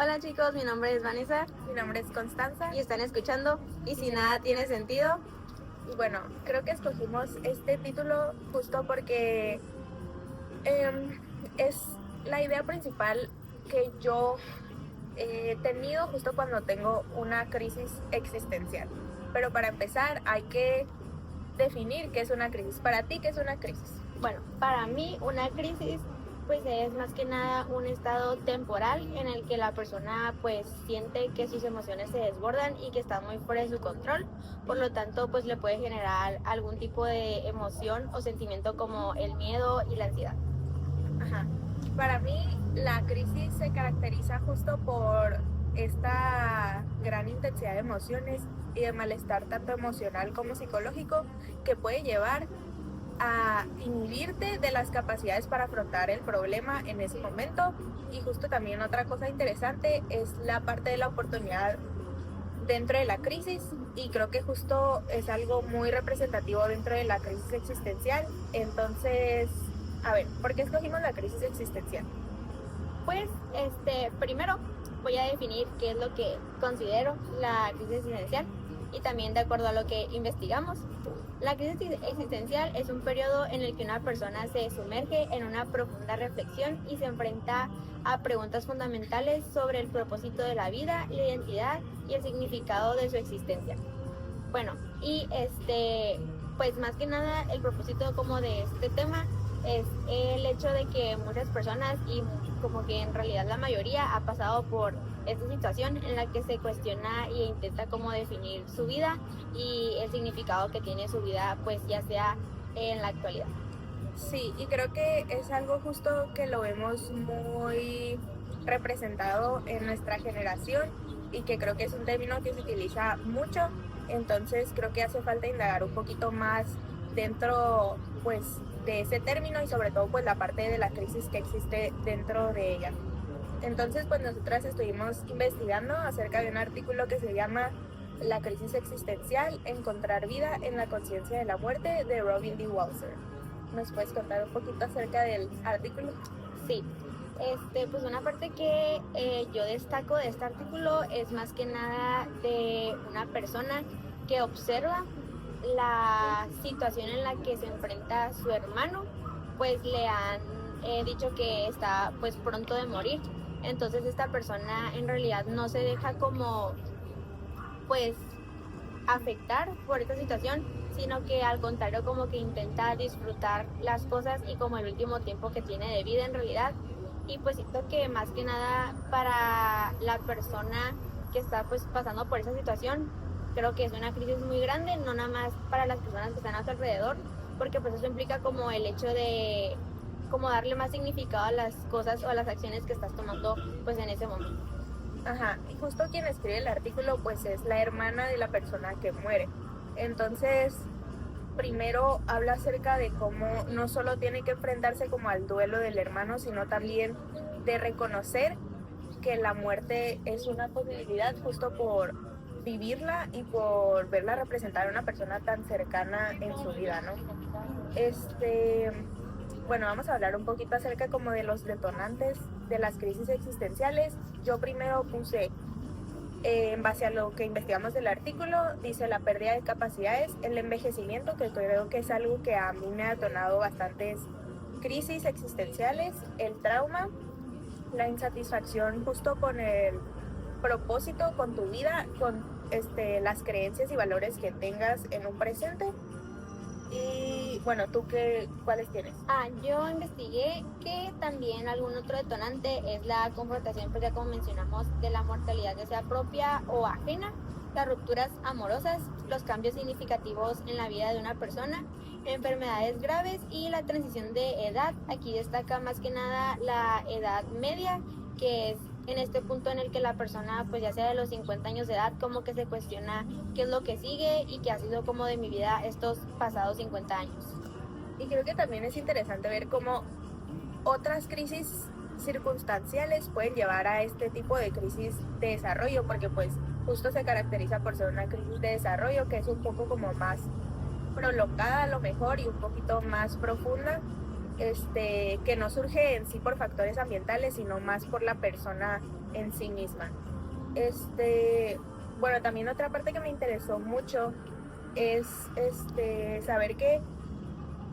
Hola chicos, mi nombre es Vanessa. Mi nombre es Constanza. Y están escuchando Y si nada tiene sentido. Y bueno, creo que escogimos este título justo porque es la idea principal que yo he tenido justo cuando tengo una crisis existencial. Pero para empezar hay que definir qué es una crisis. Para ti, ¿qué es una crisis? Bueno, para mí una crisis pues es más que nada un estado temporal en el que la persona pues siente que sus emociones se desbordan y que están muy fuera de su control. Por lo tanto, pues le puede generar algún tipo de emoción o sentimiento como el miedo y la ansiedad. Ajá. Para mí, la crisis se caracteriza justo por esta gran intensidad de emociones y de malestar tanto emocional como psicológico que puede llevar a inhibirte de las capacidades para afrontar el problema en ese momento. Y justo también otra cosa interesante es la parte de la oportunidad dentro de la crisis, y creo que justo es algo muy representativo dentro de la crisis existencial. Entonces, a ver, ¿por qué escogimos la crisis existencial? Pues primero voy a definir qué es lo que considero la crisis existencial y también de acuerdo a lo que investigamos. La crisis existencial es un periodo en el que una persona se sumerge en una profunda reflexión y se enfrenta a preguntas fundamentales sobre el propósito de la vida, la identidad y el significado de su existencia. Bueno, y pues más que nada el propósito como de este tema es el hecho de que muchas personas y como que en realidad la mayoría ha pasado por esta situación en la que se cuestiona e intenta como definir su vida y el significado que tiene su vida, pues ya sea en la actualidad. Sí, y creo que es algo justo que lo vemos muy representado en nuestra generación y que creo que es un término que se utiliza mucho. Entonces creo que hace falta indagar un poquito más dentro pues de ese término y sobre todo pues la parte de la crisis que existe dentro de ella. Entonces pues nosotras estuvimos investigando acerca de un artículo que se llama La crisis existencial, encontrar vida en la conciencia de la muerte, de Robin D. Walser. ¿Nos puedes contar un poquito acerca del artículo? Sí, pues una parte que yo destaco de este artículo es más que nada de una persona que observa la situación en la que se enfrenta su hermano, pues le han dicho que está pues pronto de morir. Entonces esta persona en realidad no se deja como pues afectar por esta situación, sino que al contrario como que intenta disfrutar las cosas y como el último tiempo que tiene de vida en realidad. Y pues siento que más que nada para la persona que está pues pasando por esa situación, creo que es una crisis muy grande, no nada más para las personas que están a su alrededor, porque pues eso implica como el hecho de como darle más significado a las cosas o a las acciones que estás tomando pues en ese momento. Ajá, y justo quien escribe el artículo pues es la hermana de la persona que muere. Entonces, primero habla acerca de cómo no solo tiene que enfrentarse como al duelo del hermano, sino también de reconocer que la muerte es una posibilidad justo por vivirla y por verla representar a una persona tan cercana en su vida, ¿no? Bueno, vamos a hablar un poquito acerca como de los detonantes de las crisis existenciales. Yo primero puse, en base a lo que investigamos del artículo, dice la pérdida de capacidades, el envejecimiento, que creo que es algo que a mí me ha detonado bastantes crisis existenciales, el trauma, la insatisfacción justo con el propósito, con tu vida, con las creencias y valores que tengas en un presente. Y bueno, ¿tú cuáles tienes? Yo investigué que también algún otro detonante es la confrontación, pues ya como mencionamos, de la mortalidad, ya sea propia o ajena, las rupturas amorosas, los cambios significativos en la vida de una persona, enfermedades graves y la transición de edad. Aquí destaca más que nada la edad media, que es en este punto en el que la persona, pues ya sea de los 50 años de edad, como que se cuestiona qué es lo que sigue y qué ha sido como de mi vida estos pasados 50 años. Y creo que también es interesante ver cómo otras crisis circunstanciales pueden llevar a este tipo de crisis de desarrollo, porque pues justo se caracteriza por ser una crisis de desarrollo que es un poco como más prolongada a lo mejor y un poquito más profunda, que no surge en sí por factores ambientales, sino más por la persona en sí misma. Bueno, también otra parte que me interesó mucho es saber que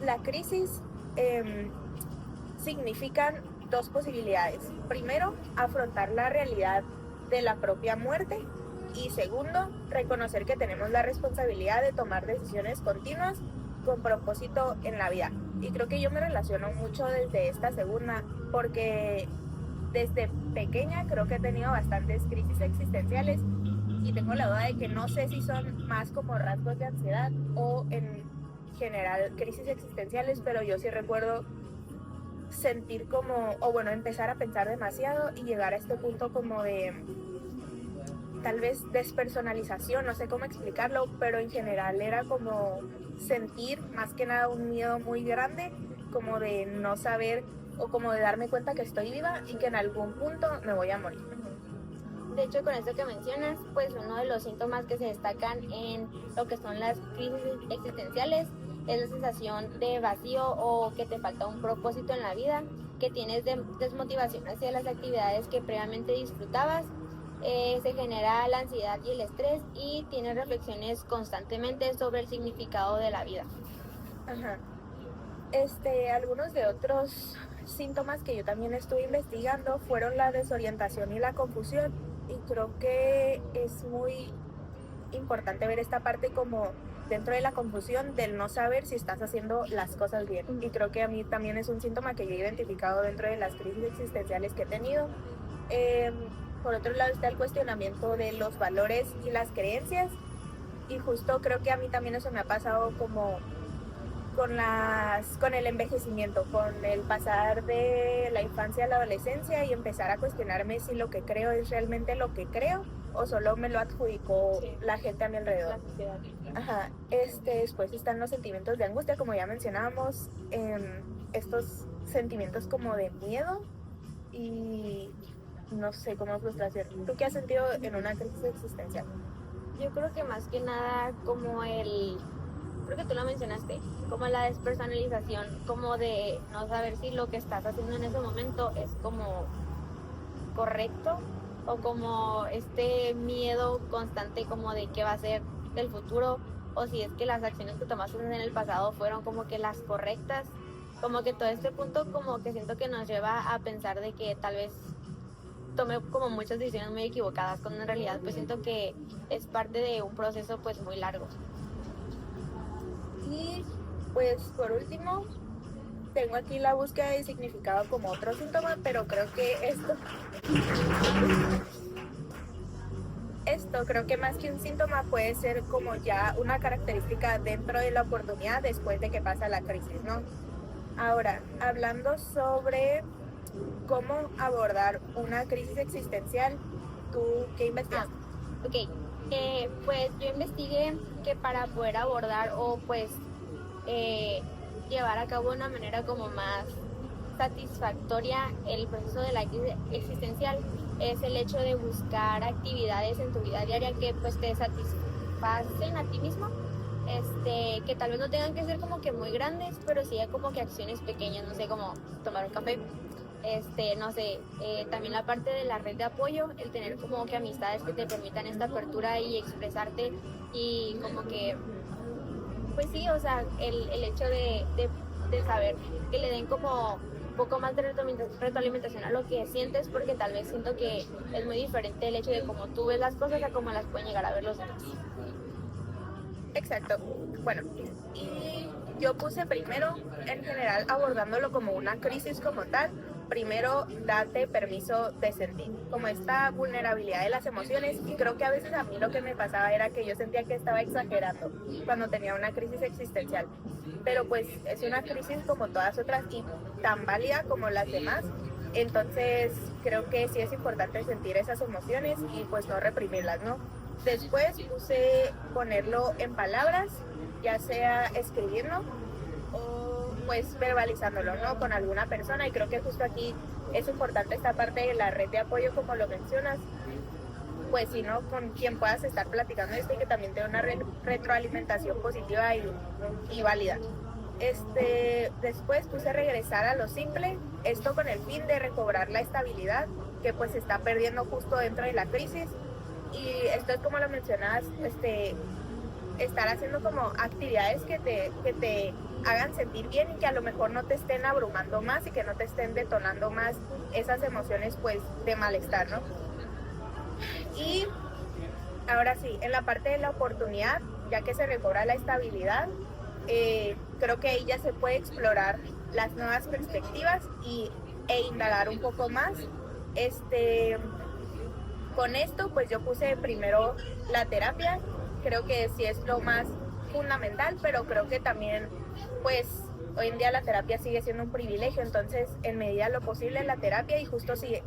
la crisis significan dos posibilidades. Primero, afrontar la realidad de la propia muerte y segundo, reconocer que tenemos la responsabilidad de tomar decisiones continuas con propósito en la vida. Y creo que yo me relaciono mucho desde esta segunda porque desde pequeña creo que he tenido bastantes crisis existenciales y tengo la duda de que no sé si son más como rasgos de ansiedad o en general crisis existenciales, pero yo sí recuerdo sentir como, o bueno, empezar a pensar demasiado y llegar a este punto como de tal vez despersonalización, no sé cómo explicarlo, pero en general era como sentir más que nada un miedo muy grande, como de no saber o como de darme cuenta que estoy viva y que en algún punto me voy a morir. De hecho, con esto que mencionas, pues uno de los síntomas que se destacan en lo que son las crisis existenciales es la sensación de vacío o que te falta un propósito en la vida, que tienes desmotivación hacia las actividades que previamente disfrutabas, se genera la ansiedad y el estrés y tienes reflexiones constantemente sobre el significado de la vida. Ajá. Algunos de otros síntomas que yo también estuve investigando fueron la desorientación y la confusión, y creo que es muy importante ver esta parte como dentro de la confusión del no saber si estás haciendo las cosas bien. Y creo que a mí también es un síntoma que yo he identificado dentro de las crisis existenciales que he tenido. Por otro lado está el cuestionamiento de los valores y las creencias, y justo creo que a mí también eso me ha pasado como con el envejecimiento, con el pasar de la infancia a la adolescencia y empezar a cuestionarme si lo que creo es realmente lo que creo o solo me lo adjudicó la gente a mi alrededor. Ajá. Después están los sentimientos de angustia, como ya mencionábamos, estos sentimientos como de miedo y no sé, como frustración. ¿Tú qué has sentido en una crisis existencial? Yo creo que más que nada como creo que tú lo mencionaste, como la despersonalización, como de no saber si lo que estás haciendo en ese momento es como correcto o como este miedo constante como de qué va a ser del futuro o si es que las acciones que tomaste en el pasado fueron como que las correctas, como que todo este punto como que siento que nos lleva a pensar de que tal vez tomé como muchas decisiones muy equivocadas, cuando en realidad pues siento que es parte de un proceso pues muy largo. Y pues por último, tengo aquí la búsqueda de significado como otro síntoma, pero creo que esto creo que más que un síntoma puede ser como ya una característica dentro de la oportunidad después de que pasa la crisis, ¿no? Ahora, hablando sobre cómo abordar una crisis existencial, ¿tú qué investigas? Ok, pues yo investigué que para poder abordar o pues llevar a cabo de una manera como más satisfactoria el proceso de la crisis existencial es el hecho de buscar actividades en tu vida diaria que pues te satisfacen a ti mismo, que tal vez no tengan que ser como que muy grandes, pero sí hay como que acciones pequeñas, no sé, como tomar un café, no sé, también la parte de la red de apoyo, el tener como que amistades que te permitan esta apertura y expresarte y como que, pues sí, o sea, el hecho de saber que le den como un poco más de retroalimentación a lo que sientes, porque tal vez siento que es muy diferente el hecho de cómo tú ves las cosas a cómo las pueden llegar a ver los demás. Exacto. Bueno, y yo puse primero, en general, abordándolo como una crisis como tal. Primero, date permiso de sentir, como esta vulnerabilidad de las emociones, y creo que a veces a mí lo que me pasaba era que yo sentía que estaba exagerando cuando tenía una crisis existencial, pero pues es una crisis como todas otras y tan válida como las demás, entonces creo que sí es importante sentir esas emociones y pues no reprimirlas, ¿no? Después puse ponerlo en palabras, ya sea escribirlo o pues verbalizándolo, ¿no? Con alguna persona, y creo que justo aquí es importante esta parte de la red de apoyo, como lo mencionas, pues si no, con quien puedas estar platicando esto y que también te dé una retroalimentación positiva y válida. Después puse regresar a lo simple, esto con el fin de recobrar la estabilidad que pues se está perdiendo justo dentro de la crisis. Y esto es como lo mencionabas, estar haciendo como actividades que te hagan sentir bien y que a lo mejor no te estén abrumando más y que no te estén detonando más esas emociones pues de malestar, ¿no? Y ahora sí, en la parte de la oportunidad, ya que se recobra la estabilidad, creo que ahí ya se puede explorar las nuevas perspectivas e indagar un poco más. Con esto, pues yo puse primero la terapia, creo que sí es lo más fundamental, pero creo que también, pues, hoy en día la terapia sigue siendo un privilegio, entonces, en medida de lo posible, la terapia, y justo si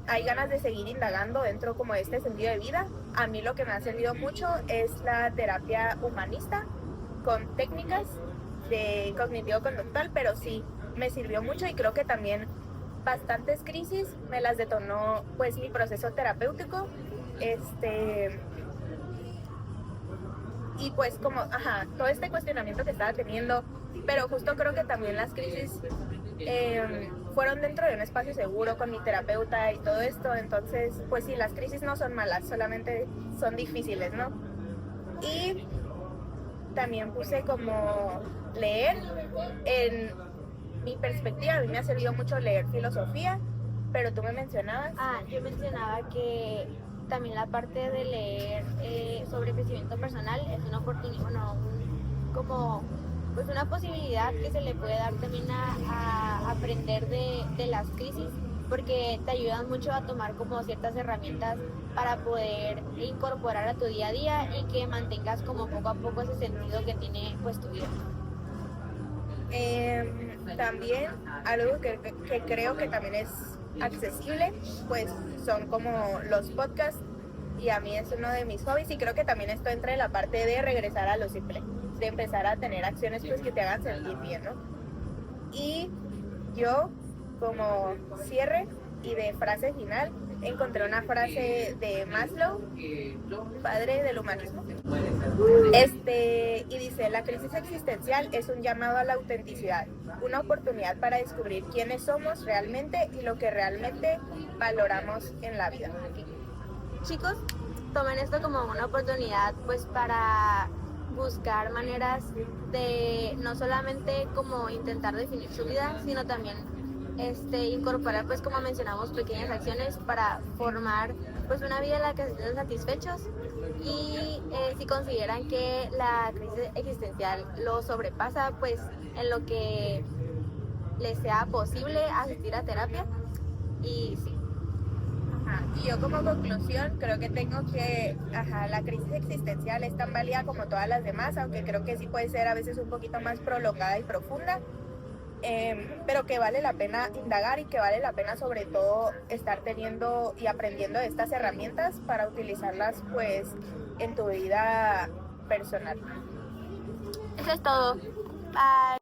hay ganas de seguir indagando dentro como de este sentido de vida, a mí lo que me ha servido mucho es la terapia humanista, con técnicas de cognitivo-conductual, pero sí me sirvió mucho y creo que también bastantes crisis me las detonó pues mi proceso terapéutico, y pues como, todo este cuestionamiento que estaba teniendo, pero justo creo que también las crisis fueron dentro de un espacio seguro con mi terapeuta y todo esto, entonces pues sí, las crisis no son malas, solamente son difíciles, ¿no? Y también puse como leer. En mi perspectiva, a mí me ha servido mucho leer filosofía, pero tú me mencionabas. Yo mencionaba que también la parte de leer sobre crecimiento personal es una oportunidad, bueno, como pues una posibilidad que se le puede dar también a aprender de las crisis, porque te ayudan mucho a tomar como ciertas herramientas para poder incorporar a tu día a día y que mantengas como poco a poco ese sentido que tiene pues tu vida. También algo que creo que también es accesible, pues son como los podcasts, y a mí es uno de mis hobbies, y creo que también esto entra en la parte de regresar a lo simple, de empezar a tener acciones pues que te hagan sentir bien, ¿no? Y yo, como cierre y de frase final, encontré una frase de Maslow, padre del humanismo, y dice: la crisis existencial es un llamado a la autenticidad, una oportunidad para descubrir quiénes somos realmente y lo que realmente valoramos en la vida. Chicos, tomen esto como una oportunidad pues para buscar maneras de no solamente como intentar definir su vida, sino también incorporar pues como mencionamos pequeñas acciones para formar pues una vida en la que se estén satisfechos, y si consideran que la crisis existencial lo sobrepasa, pues en lo que les sea posible asistir a terapia. Y sí. Y yo como conclusión creo que tengo que la crisis existencial es tan válida como todas las demás, aunque creo que sí puede ser a veces un poquito más prolongada y profunda, pero que vale la pena indagar y que vale la pena sobre todo estar teniendo y aprendiendo de estas herramientas para utilizarlas pues en tu vida personal. Eso es todo. Bye.